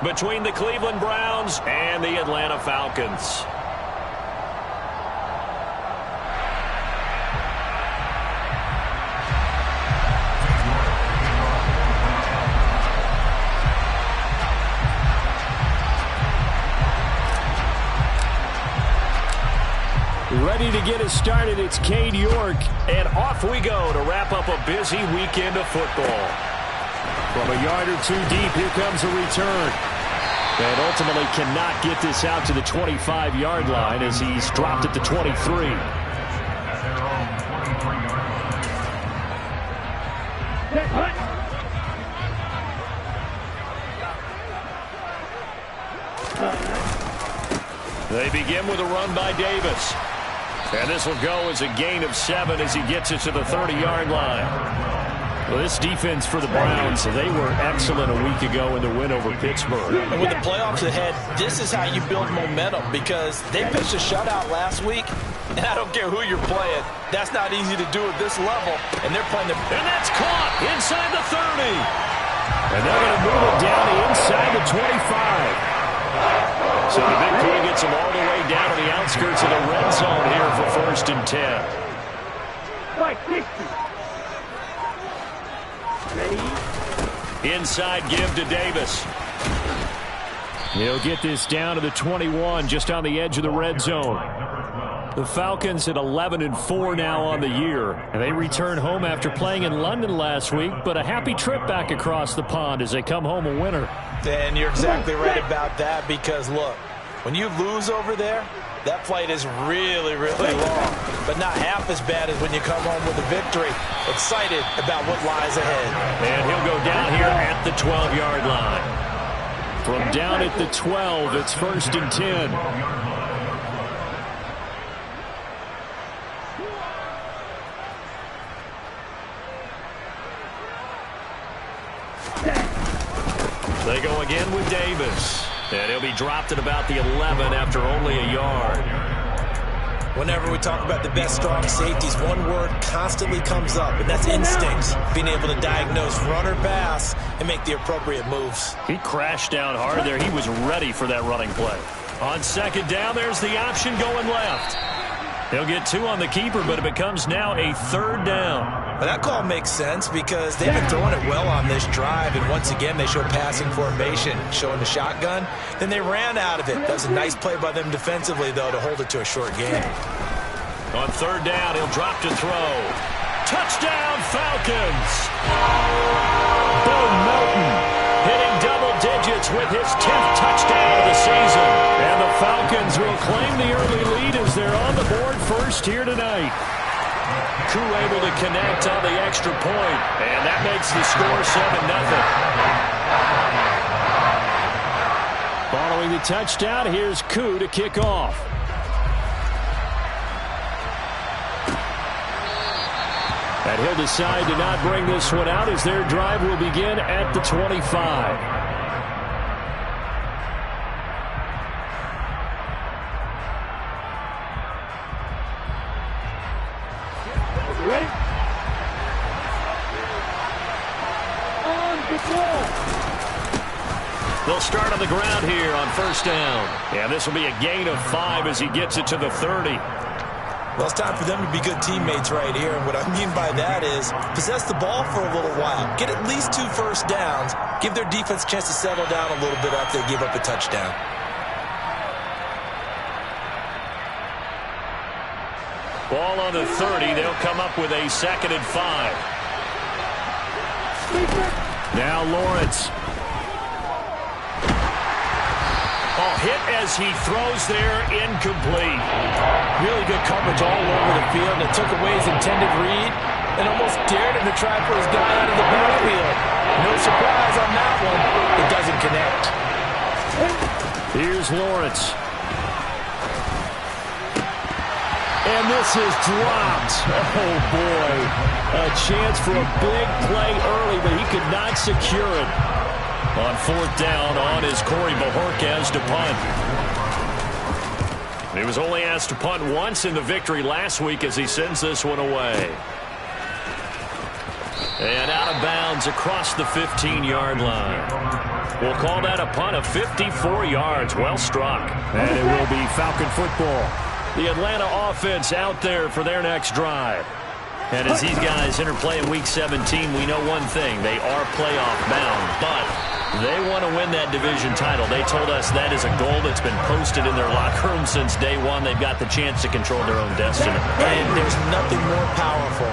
between the Cleveland Browns and the Atlanta Falcons. Ready to get us started, it's Cade York. And off we go to wrap up a busy weekend of football. From a yard or two deep, here comes a return. And ultimately cannot get this out to the 25-yard line as he's dropped at the 23. They begin with a run by Davis. And this will go as a gain of 7 as he gets it to the 30-yard line. Well, this defense for the Browns, they were excellent a week ago in the win over Pittsburgh. And with the playoffs ahead, this is how you build momentum because they pitched a shutout last week, and I don't care who you're playing. That's not easy to do at this level, and they're playing And that's caught inside the 30. And they're going to move it down to inside the 25. So the big play gets him all the way down to the outskirts of the red zone here for 1st and 10. Inside give to Davis. He'll get this down to the 21, just on the edge of the red zone. The Falcons at 11-4 now on the year, and they return home after playing in London last week, but a happy trip back across the pond as they come home a winner. And you're exactly right about that because, look, when you lose over there, that flight is really, really long, but not half as bad as when you come home with a victory. Excited about what lies ahead. And he'll go down here at the 12-yard line. From down at the 12, it's 1st and 10. They go again with Davis. And he'll be dropped at about the 11 after only a yard. Whenever we talk about the best strong safeties, one word constantly comes up, and that's instincts. Being able to diagnose run or pass and make the appropriate moves. He crashed down hard there. He was ready for that running play. On 2nd down, there's the option going left. He'll get 2 on the keeper, but it becomes now a 3rd down. But that call makes sense because they've been throwing it well on this drive, and once again they show passing formation, showing the shotgun. Then they ran out of it. That was a nice play by them defensively, though, to hold it to a short game. On 3rd down, he'll drop to throw. Touchdown, Falcons! Bo Melton hitting double digits with his 10th touchdown of the season. And the Falcons will claim the early lead as they're on the board first here tonight. Koo able to connect on the extra point, and that makes the score 7-0. Following the touchdown, here's Koo to kick off. And he'll decide to not bring this one out as their drive will begin at the 25. They'll start on the ground here on 1st down. And this will be a gain of 5 as he gets it to the 30. Well, it's time for them to be good teammates right here. And what I mean by that is possess the ball for a little while. Get at least 2 first downs. Give their defense a chance to settle down a little bit after they give up a touchdown. Ball on the 30. They'll come up with a 2nd and 5. Now Lawrence. Hit as he throws there, incomplete. Really good coverage all over the field. It took away his intended read and almost dared him to try for his guy out of the backfield. No surprise on that one. It doesn't connect. Here's Lawrence. And this is dropped. Oh, boy. A chance for a big play early, but he could not secure it. On 4th down on is Corey Bajorquez to punt. He was only asked to punt once in the victory last week as he sends this one away. And out of bounds across the 15-yard line. We'll call that a punt of 54 yards. Well struck. And it will be Falcon football. The Atlanta offense out there for their next drive. And as these guys interplay in Week 17, we know one thing. They are playoff bound, but they want to win that division title. They told us that is a goal that's been posted in their locker room since day one. They've got the chance to control their own destiny. And there's nothing more powerful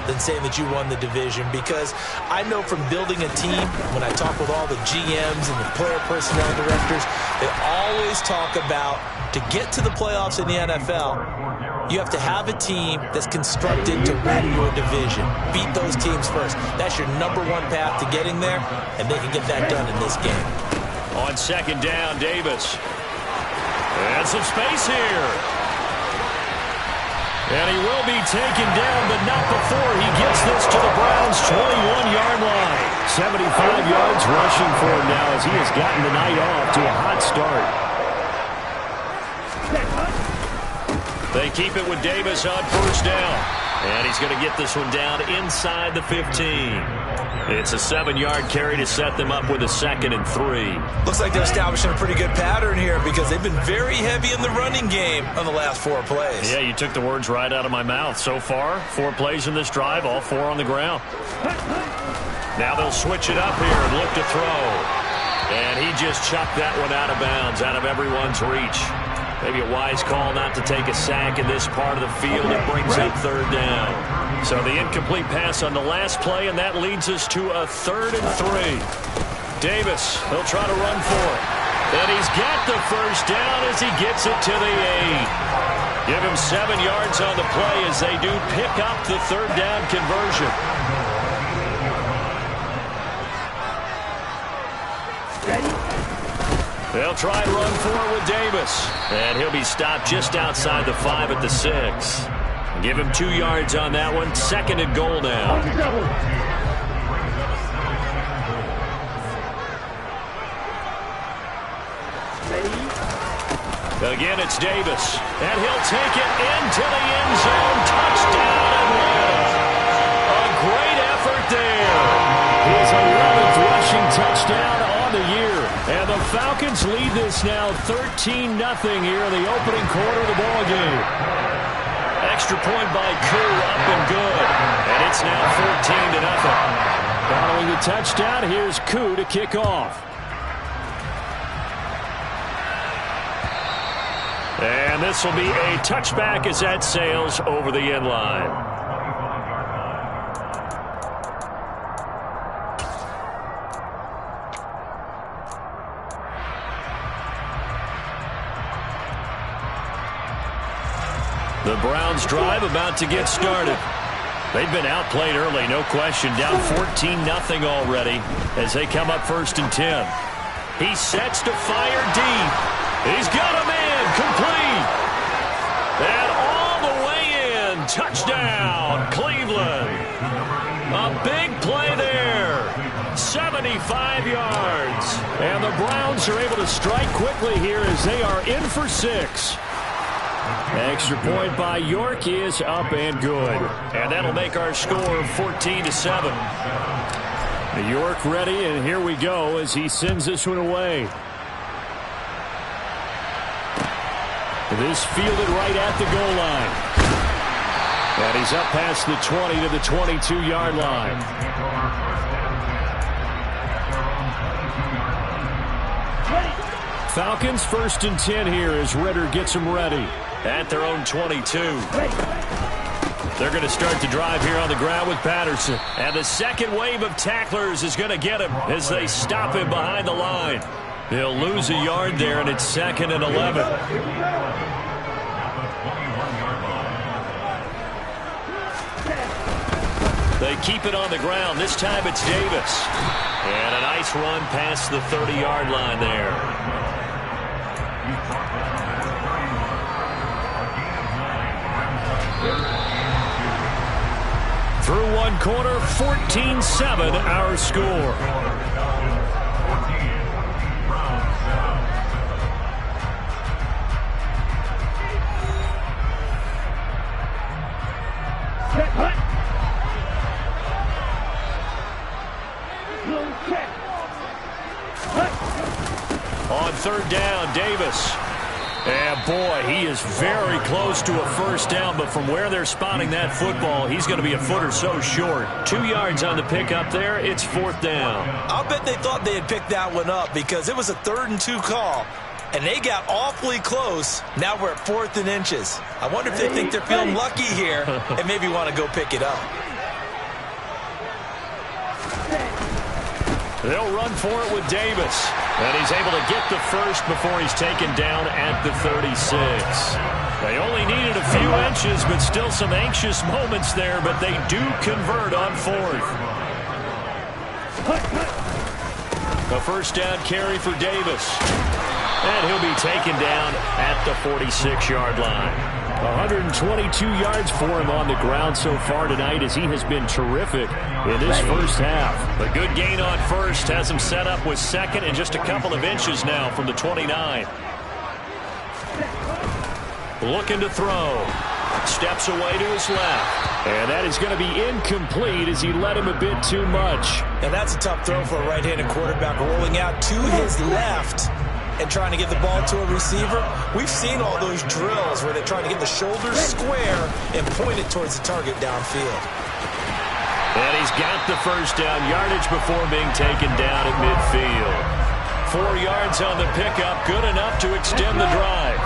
than saying that you won the division, because I know from building a team, when I talk with all the GMs and the player personnel directors, they always talk about, to get to the playoffs in the NFL, you have to have a team that's constructed to win your division. Beat those teams first. That's your #1 path to getting there, and they can get that done in this game. On second down, Davis. And some space here. And he will be taken down, but not before he gets this to the Browns' 21-yard line. 75 yards rushing for him now as he has gotten the night off to a hot start. They keep it with Davis on first down. And he's going to get this one down inside the 15. It's a 7-yard carry to set them up with a 2nd and 3. Looks like they're establishing a pretty good pattern here, because they've been very heavy in the running game on the last 4 plays. Yeah, you took the words right out of my mouth. So far, 4 plays in this drive, all 4 on the ground. Now they'll switch it up here and look to throw. And he just chucked that one out of bounds, out of everyone's reach. Maybe a wise call not to take a sack in this part of the field. It brings up 3rd down. So the incomplete pass on the last play, and that leads us to a 3rd and 3. Davis, he'll try to run for it. And he's got the first down as he gets it to the 8. Give him 7 yards on the play as they do pick up the 3rd down conversion. They'll try and run for it with Davis. And he'll be stopped just outside the 5 at the 6. Give him 2 yards on that one. 2nd and goal now. Again, it's Davis. And he'll take it into the end zone. Touchdown Atlanta. A great effort there. His 11th rushing touchdown on the year. And the Falcons lead this now 13-0 here in the opening quarter of the ball game. Extra point by Koo, up and good. And it's now 14-0. Following the touchdown, here's Koo to kick off. And this will be a touchback as that sails over the end line. The Browns drive about to get started. They've been outplayed early, no question. Down 14-0 already as they come up 1st and 10. He sets to fire deep. He's got a man complete. And all the way in. Touchdown, Cleveland. A big play there. 75 yards. And the Browns are able to strike quickly here as they are in for 6. Extra point by York is up and good. And that'll make our score 14-7. York ready, and here we go as he sends this one away. This fielded right at the goal line. And he's up past the 20 to the 22-yard line. Falcons 1st and 10 here as Ritter gets them ready. At their own 22. They're going to start the drive here on the ground with Patterson. And the second wave of tacklers is going to get him as they stop him behind the line. They'll lose a yard there, and it's 2nd and 11. They keep it on the ground. This time it's Davis. And a nice run past the 30-yard line there. Through one quarter, 14-7 our score. On third down, Davis. And, boy, he is very close to a first down, but from where they're spotting that football, he's going to be a foot or so short. 2 yards on the pickup there. It's fourth down. I'll bet they thought they had picked that one up because it was a 3rd and 2 call, and they got awfully close. Now we're at 4th and inches. I wonder if they think they're feeling lucky here and maybe want to go pick it up. They'll run for it with Davis. And he's able to get the first before he's taken down at the 36. They only needed a few inches, but still some anxious moments there, but they do convert on 4th. A first down carry for Davis. And he'll be taken down at the 46-yard line. 122 yards for him on the ground so far tonight as he has been terrific in this first half. A good gain on first has him set up with second and just a couple of inches now from the 29. Looking to throw. Steps away to his left. And that is going to be incomplete as he led him a bit too much. And that's a tough throw for a right-handed quarterback, rolling out to his left and trying to get the ball to a receiver. We've seen all those drills where they're trying to get the shoulders square and point it towards the target downfield. And he's got the first down yardage before being taken down at midfield. 4 yards on the pickup, good enough to extend the drive.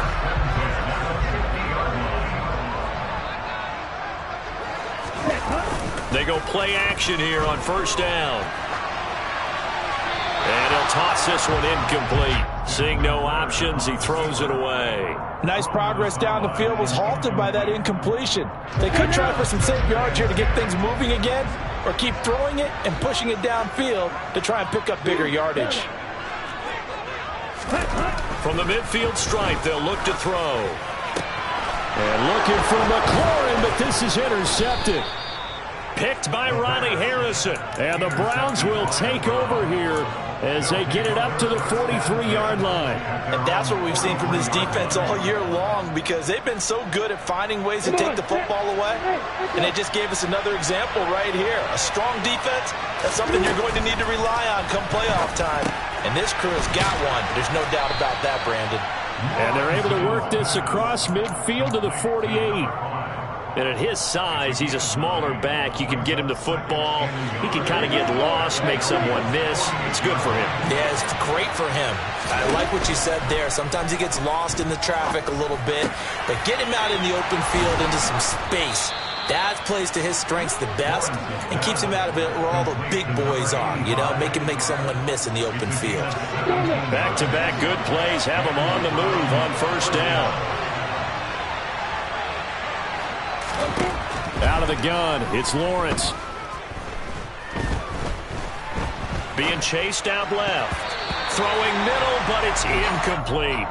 They go play action here on first down. And he'll toss this one incomplete. Seeing no options, he throws it away. Nice progress down the field, was halted by that incompletion. They could try for some safe yards here to get things moving again, or keep throwing it and pushing it downfield to try and pick up bigger yardage. From the midfield stripe, they'll look to throw. And looking for McLaurin, but this is intercepted. Picked by Ronnie Harrison. And the Browns will take over here as they get it up to the 43-yard line. And that's what we've seen from this defense all year long, because they've been so good at finding ways to take the football away. And they just gave us another example right here. A strong defense, that's something you're going to need to rely on come playoff time. And this crew has got one. There's no doubt about that, Brandon. And they're able to work this across midfield to the 48. And at his size, he's a smaller back. You can get him the football. He can kind of get lost, make someone miss. It's good for him. Yeah, it's great for him. I like what you said there. Sometimes he gets lost in the traffic a little bit. But get him out in the open field into some space. That plays to his strengths the best and keeps him out of it where all the big boys are. You know, make him make someone miss in the open field. Back-to-back good plays have him on the move on first down. Out of the gun, it's Lawrence. Being chased out left. Throwing middle, but it's incomplete.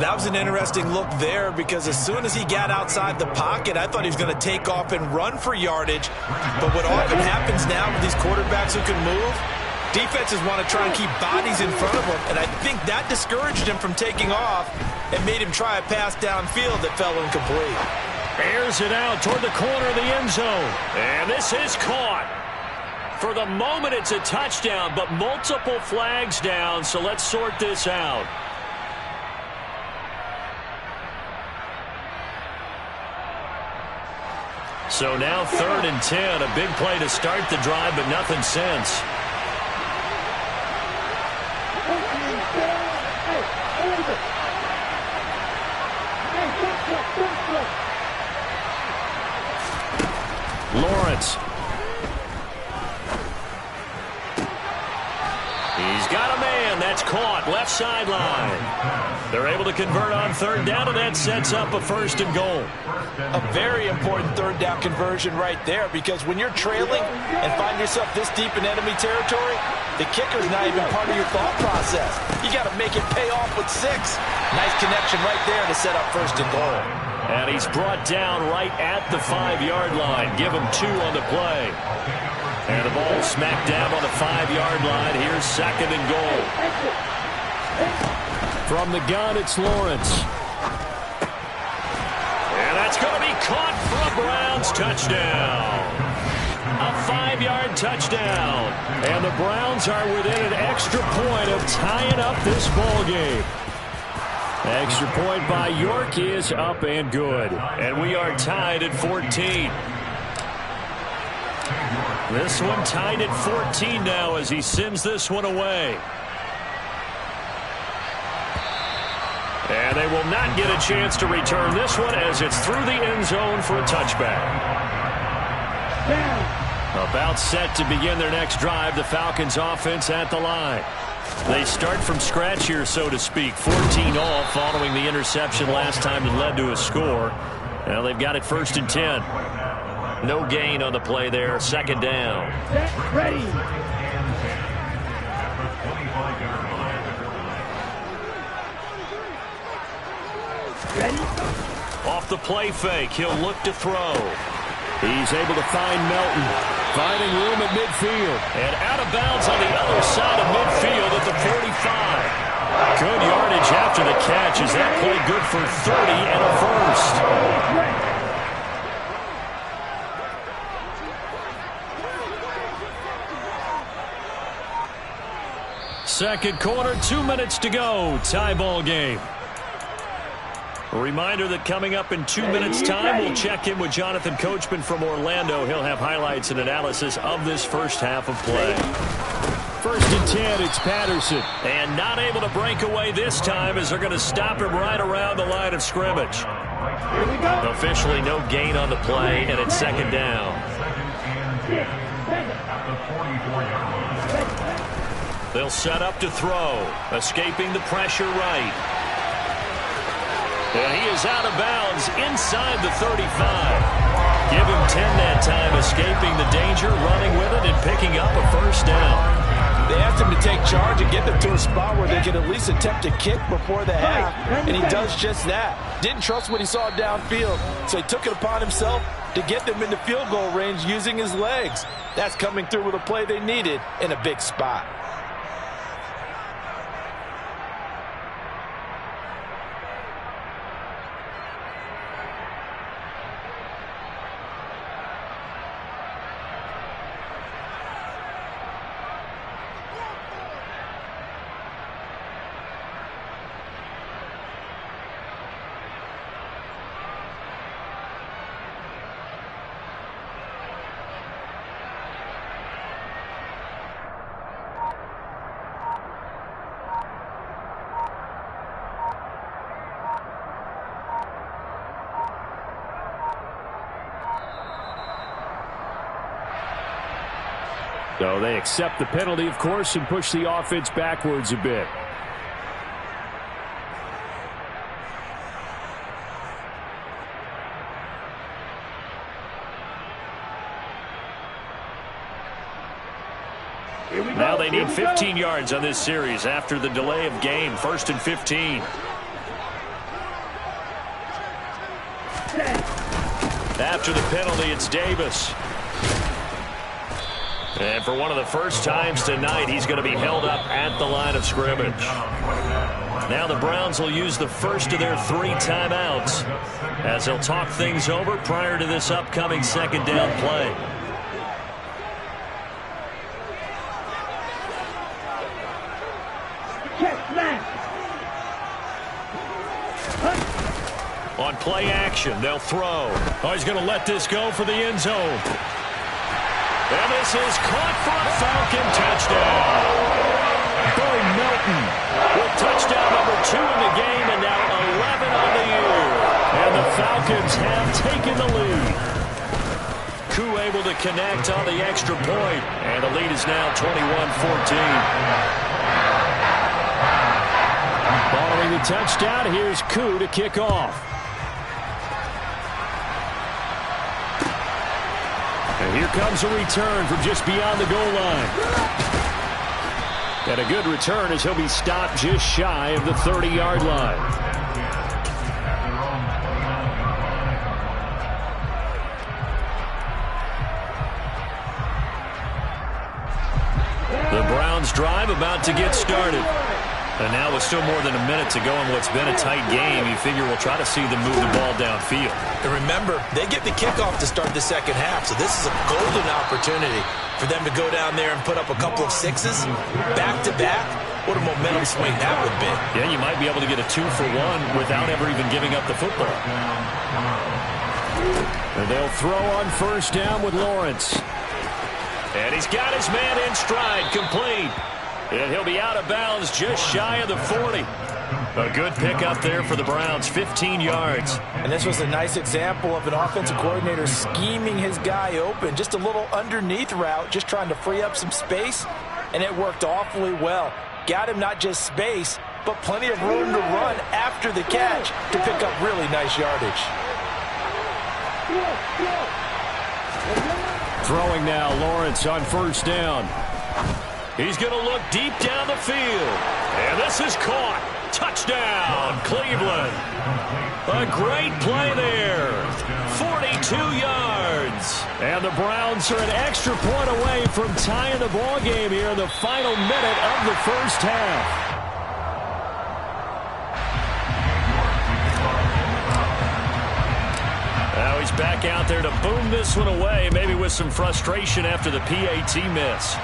That was an interesting look there, because as soon as he got outside the pocket, I thought he was going to take off and run for yardage. But what often happens now with these quarterbacks who can move, defenses want to try and keep bodies in front of them, and I think that discouraged him from taking off and made him try a pass downfield that fell incomplete. Airs it out toward the corner of the end zone. And this is caught. For the moment, it's a touchdown, but multiple flags down, so let's sort this out. So now 3rd and 10, a big play to start the drive, but nothing since. Lawrence. He's got a man. That's caught. Left sideline. They're able to convert on 3rd down, and that sets up a 1st and goal. A very important 3rd down conversion right there, because when you're trailing and find yourself this deep in enemy territory, the kicker's not even part of your thought process. You got to make it pay off with 6. Nice connection right there to set up 1st and goal. And he's brought down right at the 5-yard line. Give him 2 on the play. And the ball smacked down on the 5-yard line. Here's 2nd and goal. From the gun, it's Lawrence. And that's going to be caught for a Browns touchdown. a 5-yard touchdown. And the Browns are within an extra point of tying up this ball game. Extra point by York is up and good. And we are tied at 14. This one tied at 14 now as he sends this one away. And they will not get a chance to return this one as it's through the end zone for a touchback. About set to begin their next drive, the Falcons offense at the line. They start from scratch here, so to speak. 14 all following the interception last time that led to a score. Now they've got it 1st and 10. No gain on the play there. 2nd down. Ready. Off the play fake, he'll look to throw. He's able to find Melton, finding room at midfield. And out of bounds on the other side of midfield at the 45. Good yardage after the catch as that play good for 30 and a first. Second quarter, 2 minutes to go. Tie ball game. A reminder that coming up in 2 minutes' time, we'll check in with Jonathan Coachman from Orlando. He'll have highlights and analysis of this first half of play. 1st and 10, it's Patterson. And not able to break away this time as they're going to stop him right around the line of scrimmage. Officially no gain on the play, and it's 2nd down. They'll set up to throw, escaping the pressure right. And he is out of bounds inside the 35. Give him 10 that time, escaping the danger, running with it, and picking up a 1st down. They asked him to take charge and get them to a spot where they could at least attempt a kick before the half, and he does just that. Didn't trust what he saw downfield, so he took it upon himself to get them into field goal range using his legs. That's coming through with a play they needed in a big spot. So they accept the penalty, of course, and push the offense backwards a bit. Now they need 15 yards on this series after the delay of game. 1st and 15. After the penalty, it's Davis. And for one of the first times tonight, he's going to be held up at the line of scrimmage. Now the Browns will use the first of their 3 timeouts as they'll talk things over prior to this upcoming 2nd down play. On play action, they'll throw. Oh, he's going to let this go for the end zone. And this is caught for a Falcon touchdown. Bo Melton with touchdown number 2 in the game and now 11 on the year. And the Falcons have taken the lead. Koo able to connect on the extra point. And the lead is now 21-14. Following the touchdown, here's Koo to kick off. And here comes a return from just beyond the goal line. And a good return as he'll be stopped just shy of the 30-yard line. The Browns drive about to get started. And now with still more than a minute to go in what's been a tight game, you figure we'll try to see them move the ball downfield. And remember, they get the kickoff to start the second half, so this is a golden opportunity for them to go down there and put up a couple of sixes back-to-back. What a momentum swing that would be. Yeah, you might be able to get a 2-for-1 without ever even giving up the football. And they'll throw on first down with Lawrence. And he's got his man in stride, complete. And he'll be out of bounds just shy of the 40. A good pickup there for the Browns, 15 yards. And this was a nice example of an offensive coordinator scheming his guy open. Just a little underneath route, just trying to free up some space, and it worked awfully well. Got him not just space, but plenty of room to run after the catch to pick up really nice yardage. Throwing now, Lawrence on first down. He's going to look deep down the field. And this is caught. Touchdown, Cleveland. A great play there. 42 yards. And the Browns are an extra point away from tying the ball game here in the final minute of the first half. Now he's back out there to boom this one away, maybe with some frustration after the PAT miss.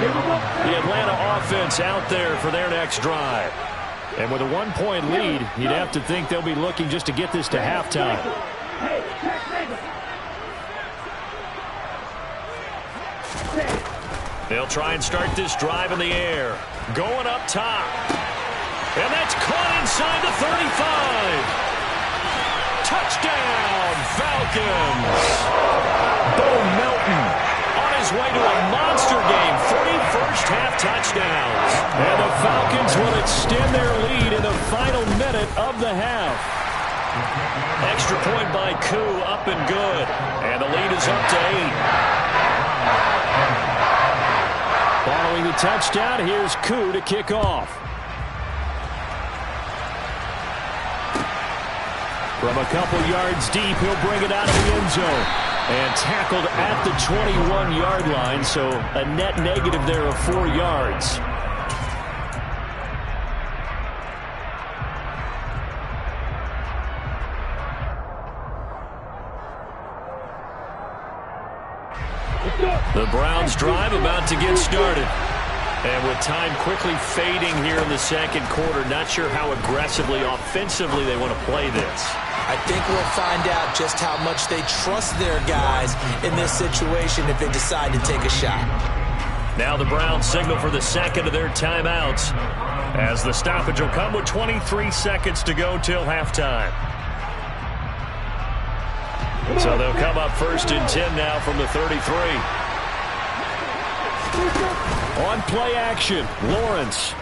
The Atlanta offense out there for their next drive. And with a 1-point lead, you'd have to think they'll be looking just to get this to halftime. They'll try and start this drive in the air. Going up top. And that's caught inside the 35. Touchdown, Falcons. Bo Melton on his way to a monster game. 3 first-half touchdowns. And the Falcons will extend their lead in the final minute of the half. Extra point by Koo, up and good. And the lead is up to 8. Following the touchdown, here's Koo to kick off. From a couple yards deep, he'll bring it out of the end zone. And tackled at the 21-yard line, so a net negative there of 4 yards. The Browns drive about to get started. And with time quickly fading here in the second quarter, not sure how aggressively, offensively they want to play this. I think we'll find out just how much they trust their guys in this situation if they decide to take a shot. Now the Browns signal for the second of their timeouts, as the stoppage will come with 23 seconds to go till halftime. So they'll come up first and 10 now from the 33. On play action, Lawrence.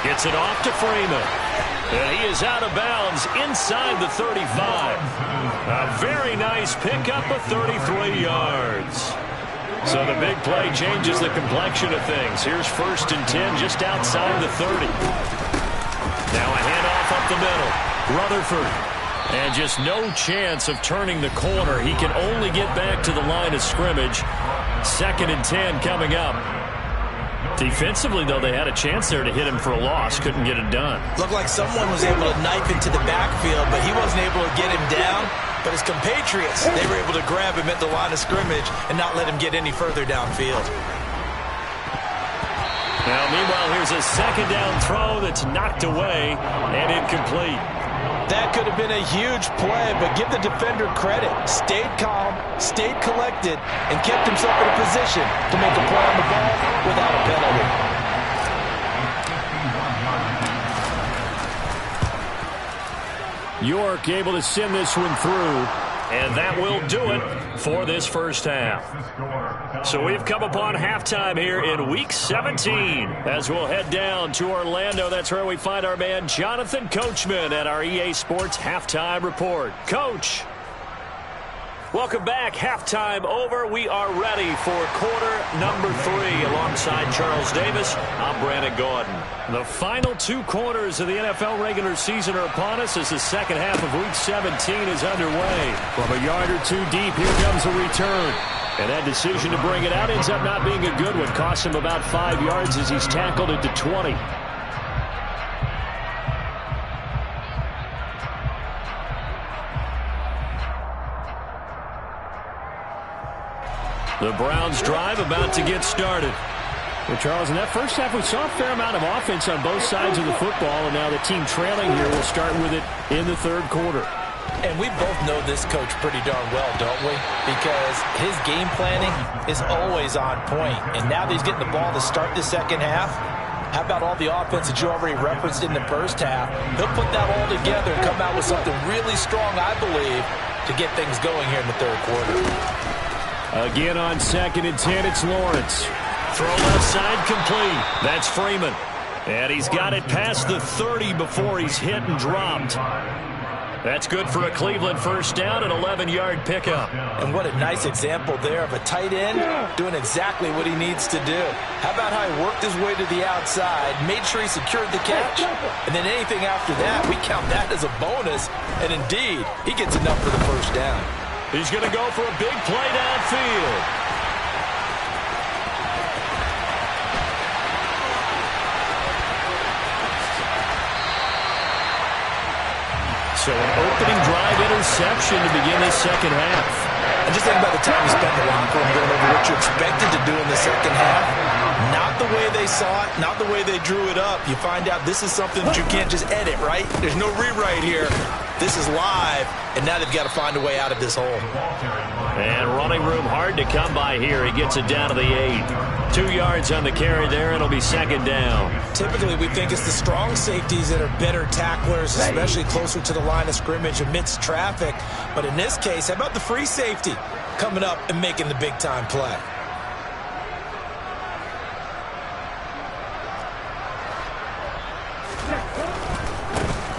Gets it off to Freeman. And he is out of bounds inside the 35. A very nice pickup of 33 yards. So the big play changes the complexion of things. Here's first and 10 just outside the 30. Now a handoff up the middle. Rutherford. And just no chance of turning the corner. He can only get back to the line of scrimmage. Second and 10 coming up. Defensively, though, they had a chance there to hit him for a loss. Couldn't get it done. Looked like someone was able to knife into the backfield, but he wasn't able to get him down. But his compatriots, they were able to grab him at the line of scrimmage and not let him get any further downfield. Now, meanwhile, here's a second down throw that's knocked away and incomplete. That could have been a huge play, but give the defender credit. Stayed calm, stayed collected, and kept himself in a position to make a play on the ball without a penalty. York able to send this one through. And that will do it for this first half. So we've come upon halftime here in Week 17. As we'll head down to Orlando, that's where we find our man Jonathan Coachman at our EA Sports Halftime Report. Coach. Welcome back. Halftime over. We are ready for quarter number 3. Alongside Charles Davis, I'm Brandon Gordon. The final 2 quarters of the NFL regular season are upon us as the second half of Week 17 is underway. From a yard or 2 deep, here comes a return. And that decision to bring it out ends up not being a good one. Cost him about 5 yards as he's tackled at the 20. The Browns drive about to get started. Well, Charles, in that first half, we saw a fair amount of offense on both sides of the football, and now the team trailing here will start with it in the third quarter. And we both know this coach pretty darn well, don't we? Because his game planning is always on point. And now that he's getting the ball to start the second half, how about all the offense that you already referenced in the first half? He'll put that all together and come out with something really strong, I believe, to get things going here in the third quarter. Again on 2nd and 10, it's Lawrence. Throw left side complete. That's Freeman. And he's got it past the 30 before he's hit and dropped. That's good for a Cleveland first down, an 11-yard pickup. And what a nice example there of a tight end doing exactly what he needs to do. How about how he worked his way to the outside, made sure he secured the catch, and then anything after that, we count that as a bonus. And indeed, he gets enough for the first down. He's going to go for a big play downfield. So an opening drive interception to begin the second half. And just think about the time you spent in the locker room going over what you expected to do in the second half. Not the way they saw it, not the way they drew it up. You find out this is something that you can't just edit, right? There's no rewrite here. This is live, and now they've got to find a way out of this hole. And running room hard to come by here. He gets it down to the 8. 2 yards on the carry there. It'll be second down. Typically, we think it's the strong safeties that are better tacklers, especially closer to the line of scrimmage amidst traffic. But in this case, how about the free safety coming up and making the big-time play?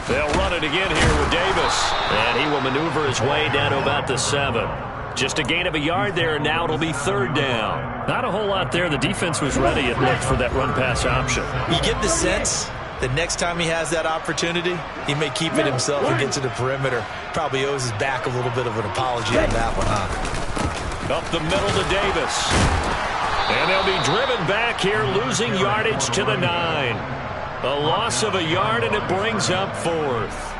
They'll run it again here with Davis. And he will maneuver his way down to about the 7. Just a gain of a yard there, and now it'll be third down. Not a whole lot there. The defense was ready, it looked, for that run-pass option. You get the sense that next time he has that opportunity, he may keep it himself and get to the perimeter. Probably owes his back a little bit of an apology on that one, huh? Up the middle to Davis. And they'll be driven back here, losing yardage to the 9. A loss of a yard, and it brings up 4th.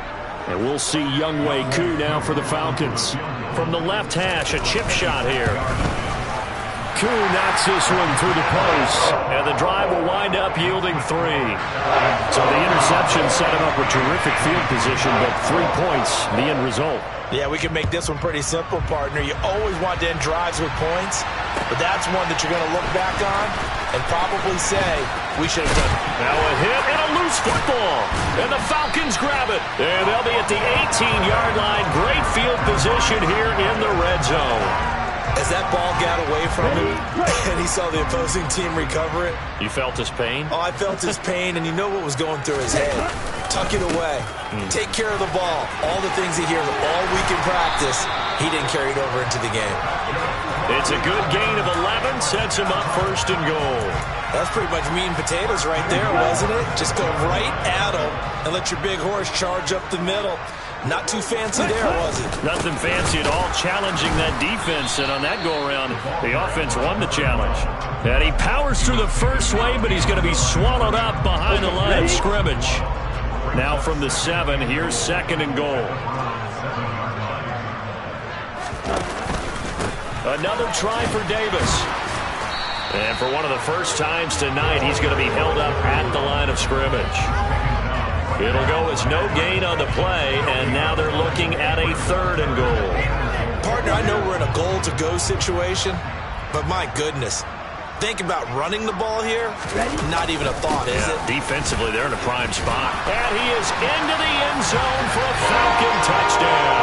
And we'll see Younghoe Koo now for the Falcons. From the left hash, a chip shot here. Koo knocks this one through the post, and the drive will wind up yielding 3. So the interception set him up with terrific field position, but 3 points, the end result. Yeah, we can make this one pretty simple, partner. You always want to end drives with points, but that's one that you're going to look back on and probably say, we should have done it. Now a hit and a loose football, and the Falcons grab it. And they'll be at the 18-yard line. Great field position here in the red zone. As that ball got away from him, and he saw the opposing team recover it. You felt his pain? Oh, I felt his pain, and you know what was going through his head. Tuck it away. Take care of the ball. All the things he hears all week in practice, he didn't carry it over into the game. It's a good gain of 11, sets him up first and goal. That's pretty much meat and potatoes right there, wasn't it? Just go right at him and let your big horse charge up the middle. Not too fancy there, was it? Nothing fancy at all, challenging that defense, and on that go-around, the offense won the challenge. And he powers through the first wave, but he's going to be swallowed up behind the line of scrimmage. Now from the 7, here's second and goal. Another try for Davis. And for one of the first times tonight, he's going to be held up at the line of scrimmage. It'll go as no gain on the play, and now they're looking at a third and goal. Partner, I know we're in a goal-to-go situation, but my goodness, think about running the ball here. Not even a thought, is it? Defensively, they're in a prime spot. And he is into the end zone for a Falcon touchdown.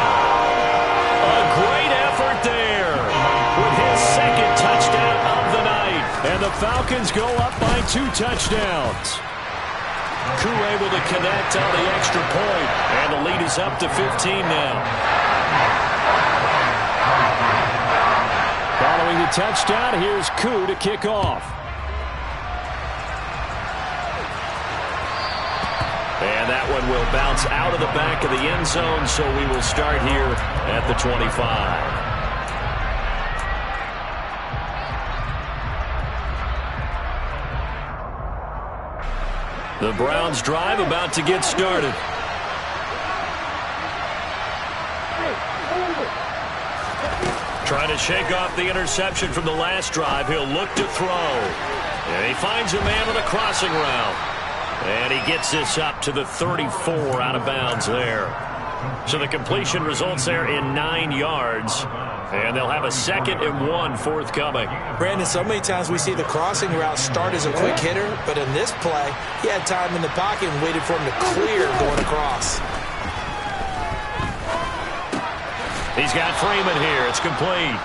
A great effort there with his second touchdown of the night. And the Falcons go up by 2 touchdowns. Koo able to connect on the extra point, and the lead is up to 15 now. touchdown. Here's Koo to kick off. And that one will bounce out of the back of the end zone, so we will start here at the 25. The Browns drive about to get started. Trying to shake off the interception from the last drive. He'll look to throw. And he finds a man on the crossing route. And he gets this up to the 34 out of bounds there. So the completion results there in 9 yards. And they'll have a 2nd and 1 forthcoming. Brandon, so many times we see the crossing route start as a quick hitter, but in this play, he had time in the pocket and waited for him to clear going across. He's got Freeman here. It's complete.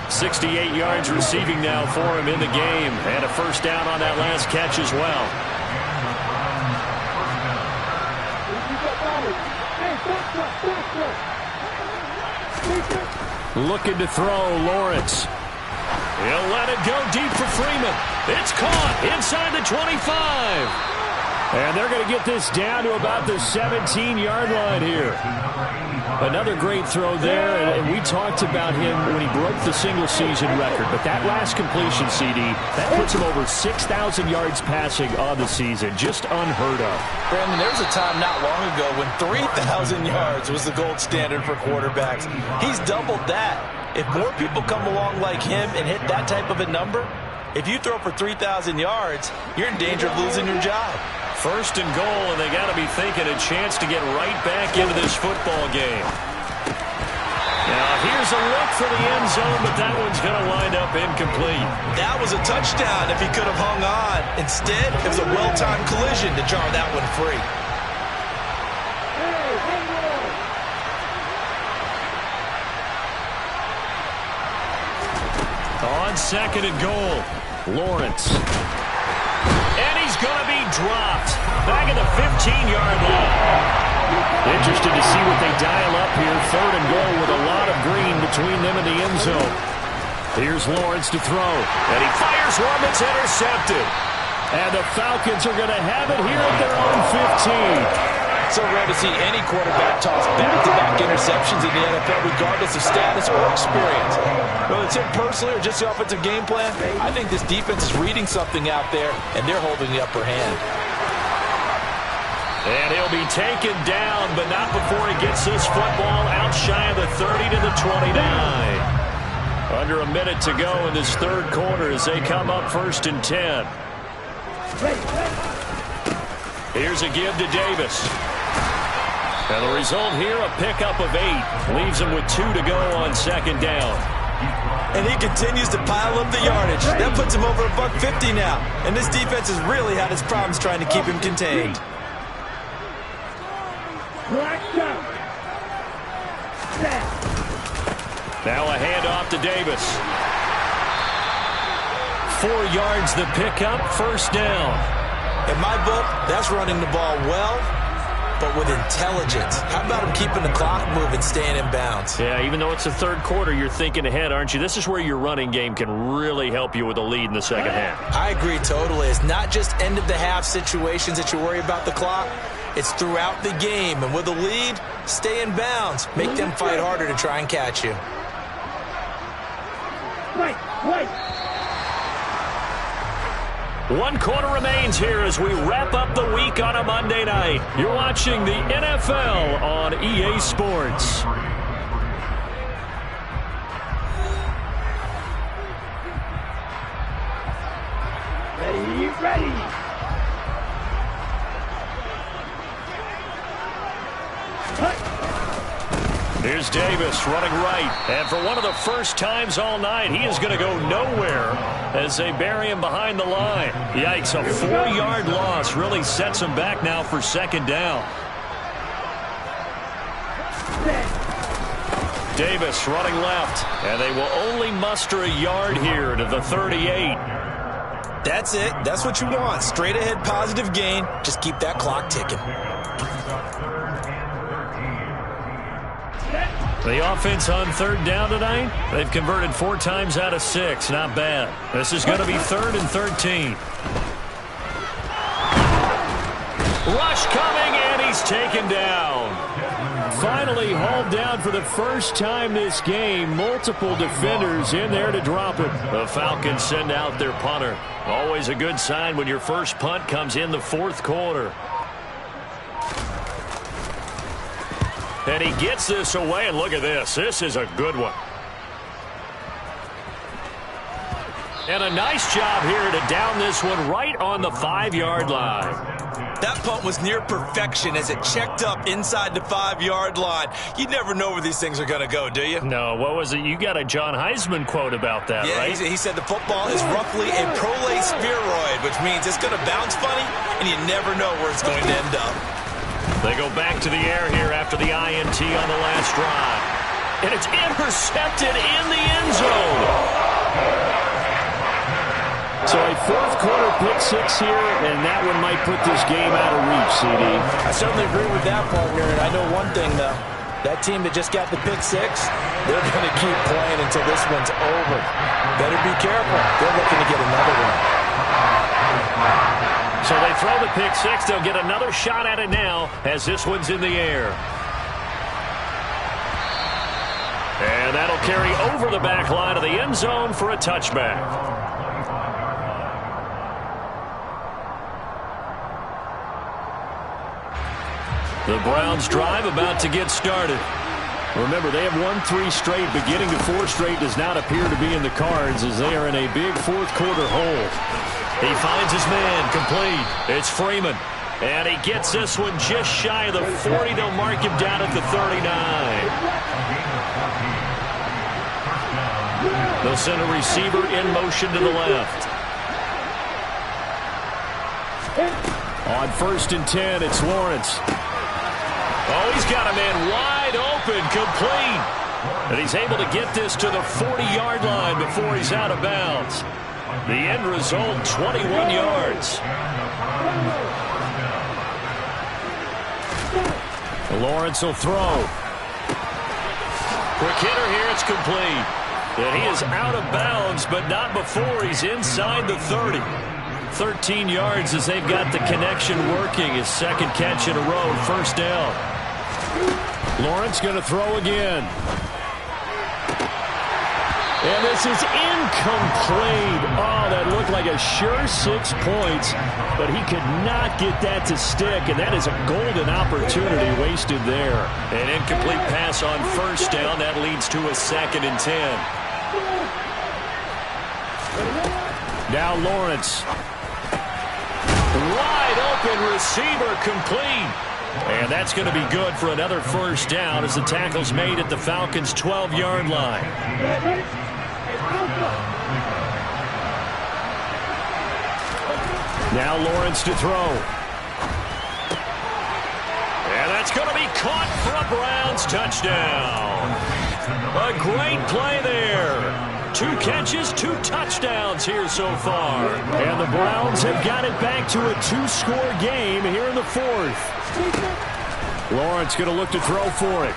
68 yards receiving now for him in the game. And a first down on that last catch as well. Looking to throw, Lawrence. He'll let it go deep for Freeman. It's caught inside the 25. And they're going to get this down to about the 17-yard line here. Another great throw there, and we talked about him when he broke the single-season record. But that last completion, CD, that puts him over 6,000 yards passing on the season. Just unheard of. Brandon, there was a time not long ago when 3,000 yards was the gold standard for quarterbacks. He's doubled that. If more people come along like him and hit that type of a number, if you throw for 3,000 yards, you're in danger of losing your job. First and goal, and they got to be thinking a chance to get right back into this football game. Now, here's a look for the end zone, but that one's going to wind up incomplete. That was a touchdown if he could have hung on. Instead, it was a well-timed collision to jar that one free. On 2nd and goal, Lawrence. And he's going to be dropped. Back at the 15-yard line. Interested to see what they dial up here. 3rd and goal with a lot of green between them and the end zone. Here's Lawrence to throw. And he fires one that's intercepted. And the Falcons are going to have it here at their own 15. So rare to see any quarterback toss back-to-back interceptions in the NFL, regardless of status or experience. Whether it's him personally or just the offensive game plan, I think this defense is reading something out there, and they're holding the upper hand. And he'll be taken down, but not before he gets this football out shy of the 30 to the 29. Under a minute to go in this 3rd quarter as they come up 1st and 10. Here's a give to Davis. And the result here, a pickup of 8. Leaves him with 2 to go on 2nd down. And he continues to pile up the yardage. That puts him over $150 now. And this defense has really had its problems trying to keep him contained. Now a handoff to Davis. 4 yards the pickup, 1st down. In my book, that's running the ball well, but with intelligence. How about him keeping the clock moving, staying in bounds? Yeah, even though it's the 3rd quarter, you're thinking ahead, aren't you? This is where your running game can really help you with a lead in the 2nd half. I agree totally. It's not just end-of-the-half situations that you worry about the clock. It's throughout the game. And with a lead, stay in bounds. Make them fight harder to try and catch you. Right. 1 quarter remains here as we wrap up the week on a Monday night. You're watching the NFL on EA Sports. Ready. Here's Davis running right. And for one of the first times all night, he is going to go nowhere as they bury him behind the line. Yikes, a 4-yard loss really sets him back now for 2nd down. Davis running left. And they will only muster a yard here to the 38. That's it. That's what you want. Straight ahead positive gain. Just keep that clock ticking. The offense on third down tonight, they've converted 4 times out of 6. Not bad. This is going to be 3rd and 13. Rush coming, and he's taken down. Finally hauled down for the first time this game. Multiple defenders in there to drop it. The Falcons send out their punter. Always a good sign when your first punt comes in the 4th quarter. And he gets this away, and look at this. This is a good one. And a nice job here to down this one right on the 5-yard line. That punt was near perfection as it checked up inside the 5-yard line. You never know where these things are going to go, do you? No, what was it? You got a John Heisman quote about that, yeah, right? He said the football is roughly a prolate spheroid, which means it's going to bounce funny, and you never know where it's going to end up. They go back to the air here after the INT on the last drive. And it's intercepted in the end zone. So a 4th quarter pick 6 here, and that one might put this game out of reach, CD. I certainly agree with that, partner. And I know one thing, though. That team that just got the pick 6, they're going to keep playing until this one's over. Better be careful. They're looking to get another one. So they throw the pick 6. They'll get another shot at it now as this one's in the air. And that'll carry over the back line of the end zone for a touchback. The Browns drive about to get started. Remember, they have won 3 straight, but getting to 4 straight does not appear to be in the cards as they are in a big 4th quarter hole. He finds his man, complete. It's Freeman. And he gets this one just shy of the 40. They'll mark him down at the 39. They'll send a receiver in motion to the left. On 1st and 10, it's Lawrence. Oh, he's got a man wide open, complete. And he's able to get this to the 40-yard line before he's out of bounds. The end result, 21 yards. Lawrence will throw. Quick hitter here, it's complete. And he is out of bounds, but not before he's inside the 30. 13 yards as they've got the connection working. His 2nd catch in a row, 1st down. Lawrence going to throw again. And this is incomplete. Oh, that looked like a sure 6 points, but he could not get that to stick, and that is a golden opportunity wasted there. An incomplete pass on 1st down. That leads to a 2nd and 10. Now Lawrence. Wide open receiver, complete. And that's going to be good for another 1st down as the tackle's made at the Falcons' 12-yard line. Now Lawrence to throw. And that's going to be caught for a Browns touchdown. A great play there. 2 catches, 2 touchdowns here so far. And the Browns have got it back to a 2-score game here in the 4th. Lawrence going to look to throw for it.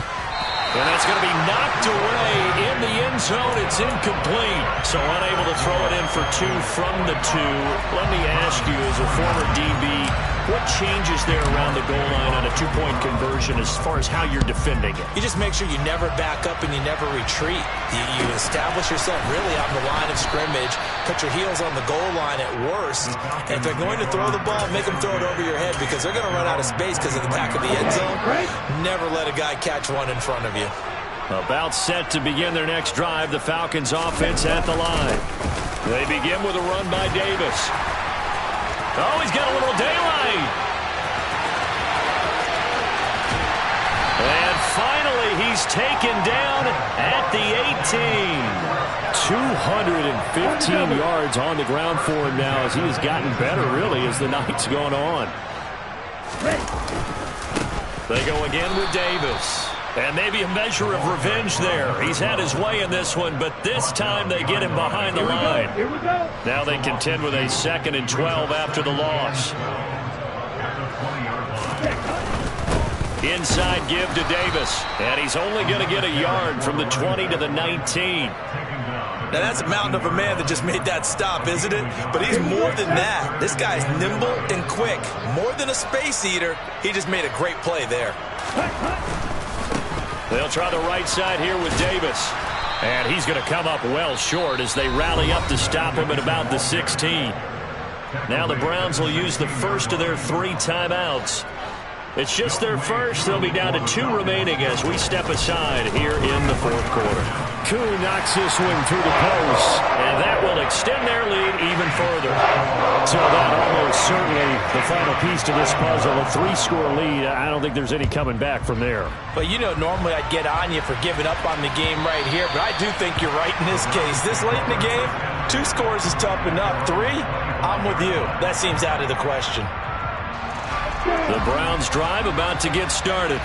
And that's going to be knocked away in the end zone. It's incomplete. So unable to throw it in for 2 from the 2. Let me ask you, as a former DB, what changes there around the goal line on a 2-point conversion as far as how you're defending it? You just make sure you never back up and you never retreat. You establish yourself really on the line of scrimmage, put your heels on the goal line at worst. And if they're going to throw the ball, make them throw it over your head because they're going to run out of space because of the back of the end zone. Never let a guy catch one in front of you. About set to begin their next drive, the Falcons offense at the line. They begin with a run by Davis. Oh, he's got a little daylight. And finally, he's taken down at the 18. 215 yards on the ground for him now as he has gotten better, really, as the night's gone on. They go again with Davis. And maybe a measure of revenge there. He's had his way in this one, but this time they get him behind the line. Now they contend with a 2nd and 12 after the loss. Inside give to Davis. And he's only going to get a yard from the 20 to the 19. Now, that's a mountain of a man that just made that stop, isn't it? But he's more than that. This guy's nimble and quick. More than a space eater. He just made a great play there. They'll try the right side here with Davis. And he's going to come up well short as they rally up to stop him at about the 16. Now the Browns will use the first of their 3 timeouts. It's just their first. They'll be down to 2 remaining as we step aside here in the 4th quarter. Koo knocks this one through the post, and that will extend their lead even further. So that almost certainly the final piece to this puzzle, a 3-score lead. I don't think there's any coming back from there. But, you know, normally I'd get on you for giving up on the game right here, but I do think you're right in this case. This late in the game, 2 scores is tough enough. 3, I'm with you. That seems out of the question. The Browns drive about to get started.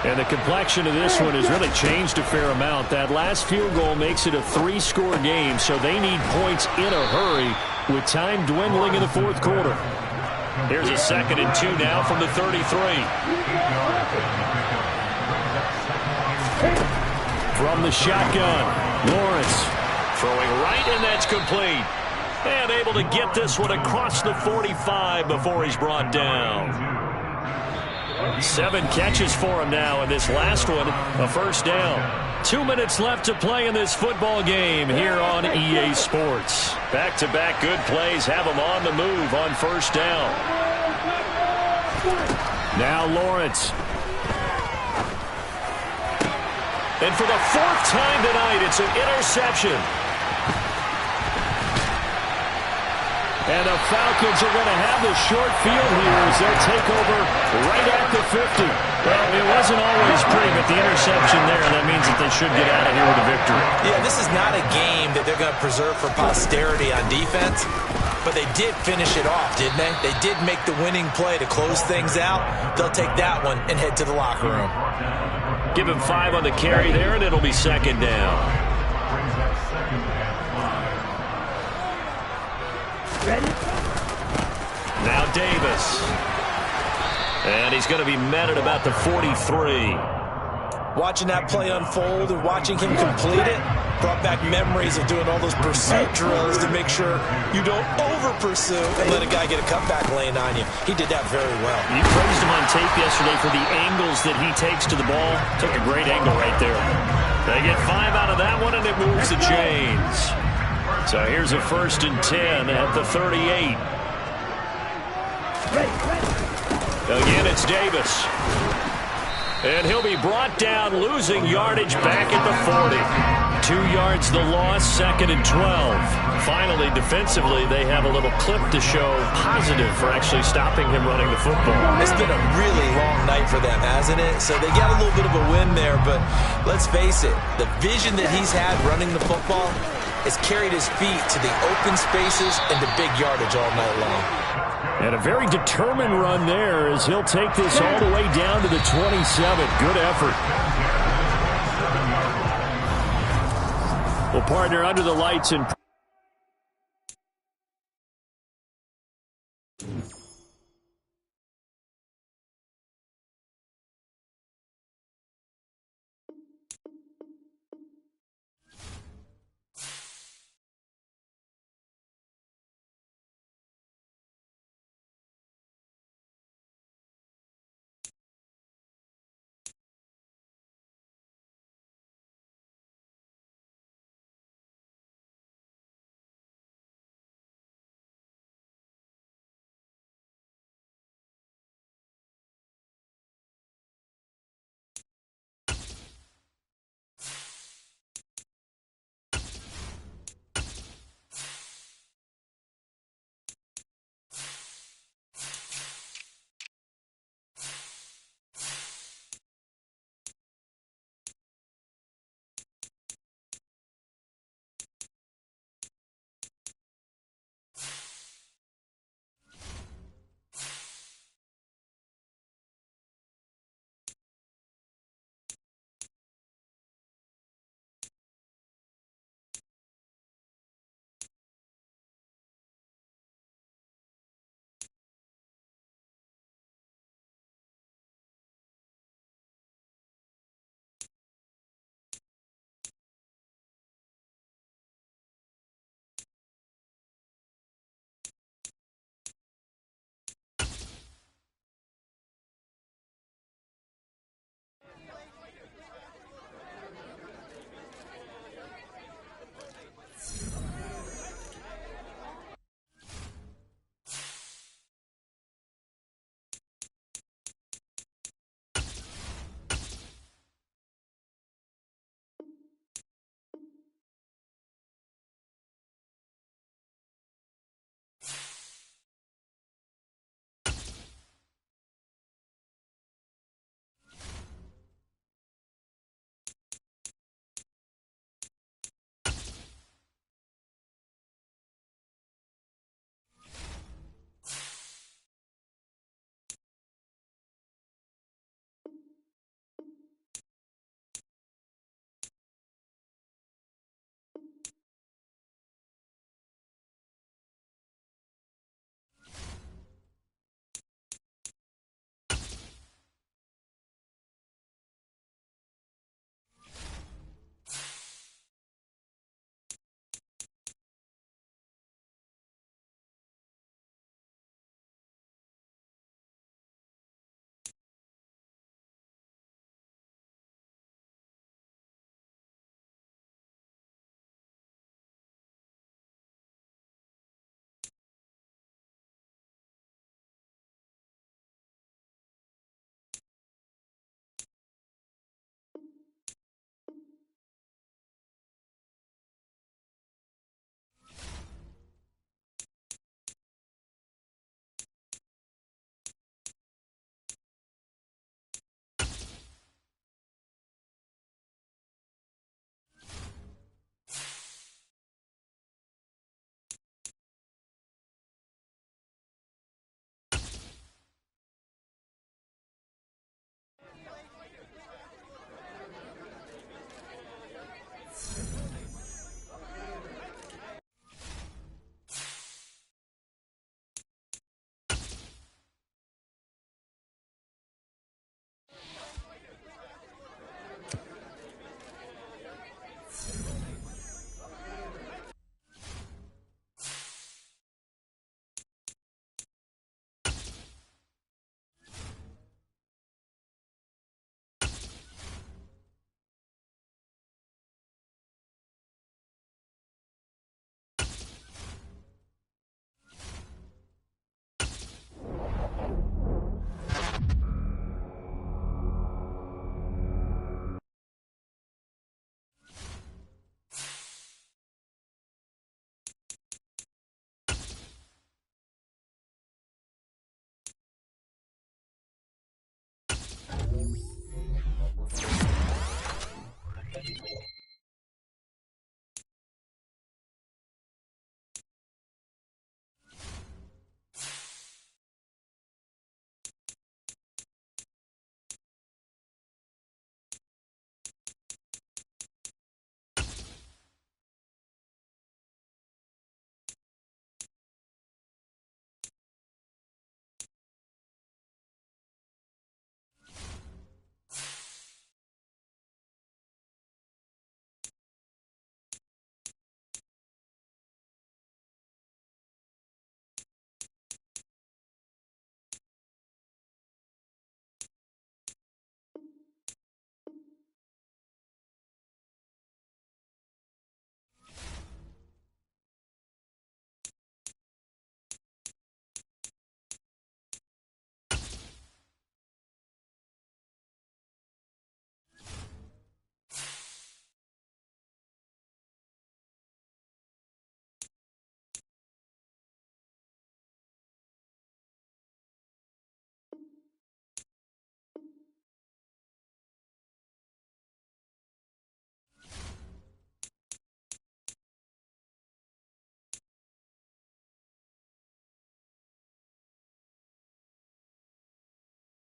And the complexion of this one has really changed a fair amount. That last field goal makes it a 3-score game, so they need points in a hurry with time dwindling in the 4th quarter. Here's a 2nd and 2 now from the 33. From the shotgun, Lawrence throwing right, and that's complete. And able to get this one across the 45 before he's brought down. 7 catches for him now, and this last one, a first down. 2 minutes left to play in this football game here on EA Sports. Back-to-back good plays have him on the move on first down. Now Lawrence. And for the 4th time tonight, it's an interception. And the Falcons are going to have the short field here as they'll take over right at the 50. Well, it wasn't always pretty, but the interception there, that means that they should get out of here with a victory. Yeah, this is not a game that they're going to preserve for posterity on defense, but they did finish it off, didn't they? They did make the winning play to close things out. They'll take that one and head to the locker room. Give him 5 on the carry there, and it'll be 2nd down. Ready? Now Davis. And he's going to be met at about the 43. Watching that play unfold and watching him complete it brought back memories of doing all those pursuit drills to make sure you don't over-pursue and let a guy get a cutback lane on you. He did that very well. You praised him on tape yesterday for the angles that he takes to the ball. Took a great angle right there. They get 5 out of that one, and it moves the chains. So here's a 1st and 10 at the 38. Again, it's Davis. And he'll be brought down, losing yardage back at the 40. 2 yards the loss, 2nd and 12. Finally, defensively, they have a little clip to show positive for actually stopping him running the football. It's been a really long night for them, hasn't it? So they got a little bit of a win there, but let's face it, the vision that he's had running the football has carried his feet to the open spaces and the big yardage all night long. And a very determined run there as he'll take this all the way down to the 27. Good effort. Well, partner, under the lights and